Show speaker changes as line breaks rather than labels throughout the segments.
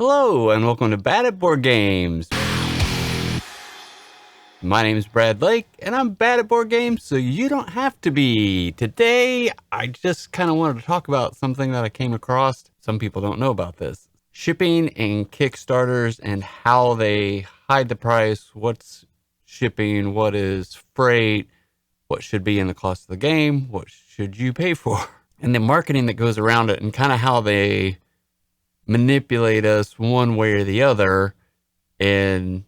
Hello, and welcome to Bad at Board Games. My name is Brad Lake, and I'm bad at board games, so you don't have to be. Today, I just kind of wanted to talk about something that I came across. Some people don't know about this. Shipping and Kickstarters and how they hide the price, what's shipping, what is freight, what should be in the cost of the game, what should you pay for, and the marketing that goes around it, and kind of how they manipulate us one way or the other, and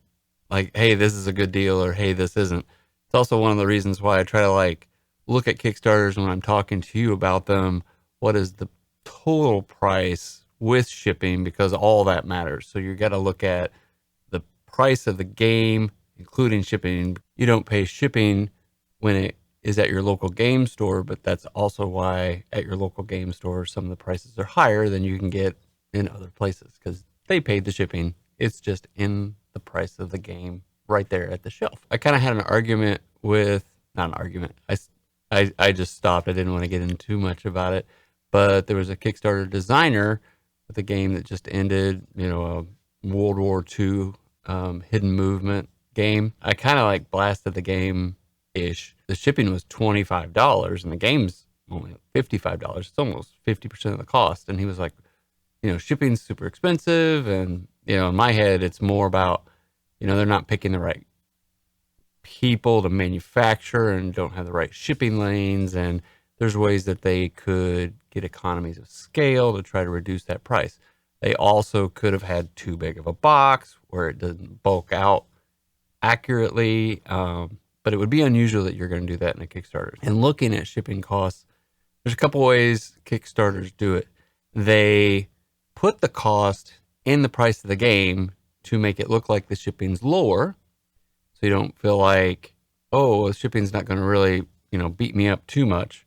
like, hey, this is a good deal, or hey, this isn't. It's also one of the reasons why I try to look at Kickstarters when I'm talking to you about them. What is the total price with shipping? Because all that matters. So you got to look at the price of the game, including shipping. You don't pay shipping when it is at your local game store, but that's also why at your local game store, some of the prices are higher than you can get in other places because they paid the shipping. It's just in the price of the game right there at the shelf. I kind of had an argument with, not an argument. I just stopped. I didn't want to get into too much about it, but there was a Kickstarter designer with a game that just ended, a World War II hidden movement game. I kind of blasted the game ish. The shipping was $25 and the game's only $55. It's almost 50% of the cost. And he was like, shipping's super expensive. And, in my head, it's more about, they're not picking the right people to manufacture and don't have the right shipping lanes. And there's ways that they could get economies of scale to try to reduce that price. They also could have had too big of a box where it doesn't bulk out accurately. But it would be unusual that you're going to do that in a Kickstarter. And looking at shipping costs, there's a couple ways Kickstarters do it. They put the cost in the price of the game to make it look like the shipping's lower. So you don't feel like, oh, the shipping's not going to really, beat me up too much.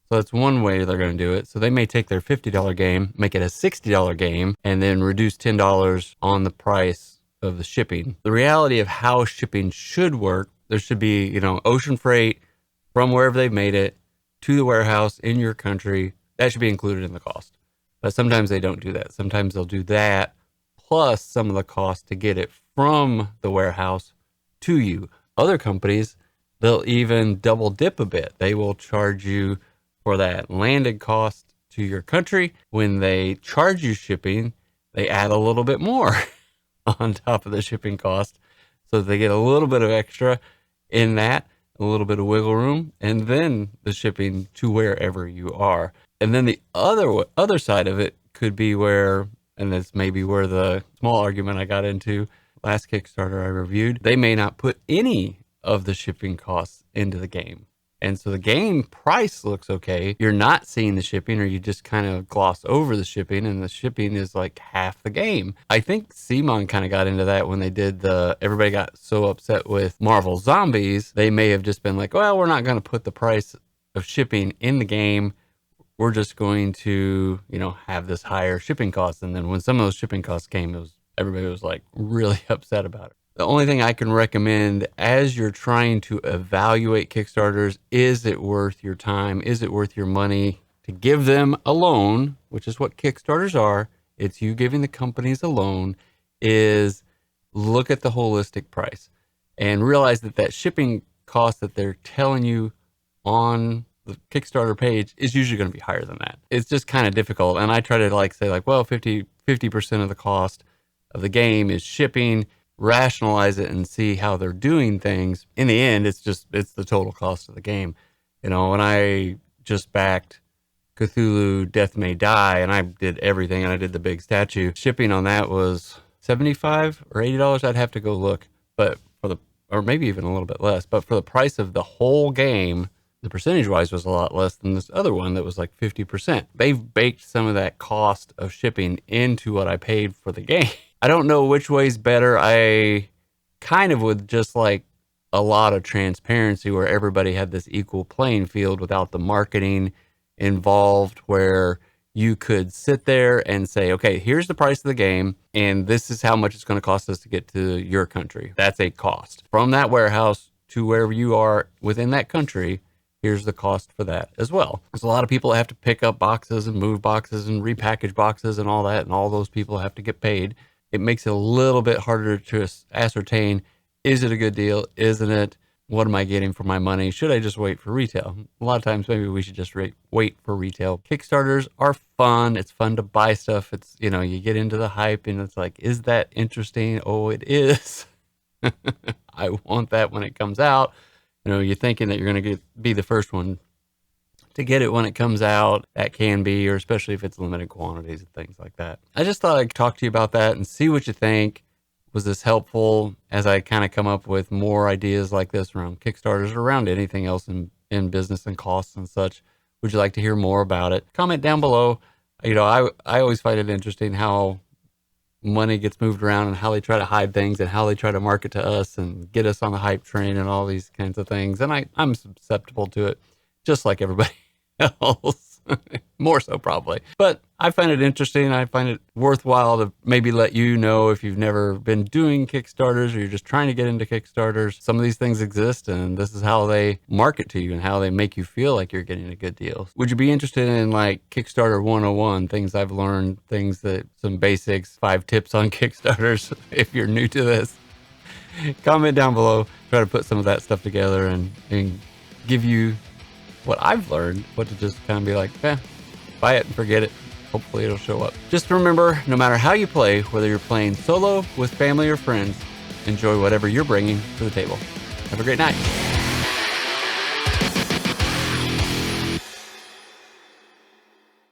So that's one way they're going to do it. So they may take their $50 game, make it a $60 game, and then reduce $10 on the price of the shipping. The reality of how shipping should work, there should be, ocean freight from wherever they've made it to the warehouse in your country. That should be included in the cost. But sometimes they don't do that. Sometimes they'll do that plus some of the cost to get it from the warehouse to you. Other companies, they'll even double dip a bit. They will charge you for that landed cost to your country. When they charge you shipping, they add a little bit more on top of the shipping cost. So they get a little bit of extra in that, a little bit of wiggle room, and then the shipping to wherever you are. And then the other side of it could be where, and this may be where the small argument I got into last Kickstarter I reviewed, they may not put any of the shipping costs into the game. And so the game price looks okay. You're not seeing the shipping, or you just kind of gloss over the shipping, and the shipping is like half the game. I think Simon kind of got into that when they did everybody got so upset with Marvel Zombies. They may have just been like, well, we're not going to put the price of shipping in the game. We're just going to, have this higher shipping cost. And then when some of those shipping costs came, everybody was like really upset about it. The only thing I can recommend as you're trying to evaluate Kickstarters, is it worth your time? Is it worth your money to give them a loan, which is what Kickstarters are? It's you giving the companies a loan. Is look at the holistic price and realize that shipping cost that they're telling you on the Kickstarter page is usually going to be higher than that. It's just kind of difficult. And I try to say well, 50% of the cost of the game is shipping, rationalize it and see how they're doing things. In the end, it's the total cost of the game. When I just backed Cthulhu Death May Die and I did everything and I did the big statue, shipping on that was $75 or $80. I'd have to go look, but or maybe even a little bit less, but for the price of the whole game, the percentage wise was a lot less than this other one that was like 50%. They've baked some of that cost of shipping into what I paid for the game. I don't know which way's better. I kind of would just like a lot of transparency where everybody had this equal playing field without the marketing involved, where you could sit there and say, okay, here's the price of the game, and this is how much it's going to cost us to get to your country. That's a cost. From that warehouse to wherever you are within that country, here's the cost for that as well. There's a lot of people that have to pick up boxes and move boxes and repackage boxes and all that, and all those people have to get paid. it makes it a little bit harder to ascertain, is it a good deal? Isn't it? What am I getting for my money? Should I just wait for retail? A lot of times maybe we should just wait for retail. Kickstarters are fun. It's fun to buy stuff. It's, you know, you get into the hype and it's like, is that interesting? Oh, it is. I want that when it comes out. You know, you're thinking that you're going to be the first one to get it when it comes out. That can be, or especially if it's limited quantities and things like that. I just thought I'd talk to you about that and see what you think. Was this helpful as I kind of come up with more ideas like this around Kickstarters or around anything else in business and costs and such? Would you like to hear more about it? Comment down below. You know, I always find it interesting how money gets moved around and how they try to hide things and how they try to market to us and get us on the hype train and all these kinds of things. And I'm susceptible to it, just like everybody else. More so probably. But I find it interesting. I find it worthwhile to maybe let you know if you've never been doing Kickstarters or you're just trying to get into Kickstarters. Some of these things exist and this is how they market to you and how they make you feel like you're getting a good deal. Would you be interested in like Kickstarter 101, things I've learned, things that some basics, 5 tips on Kickstarters if you're new to this? Comment down below. Try to put some of that stuff together and give you what I've learned, but to just kind of be like, buy it and forget it. Hopefully it'll show up. Just remember, no matter how you play, whether you're playing solo, with family, or friends, enjoy whatever you're bringing to the table. Have a great night.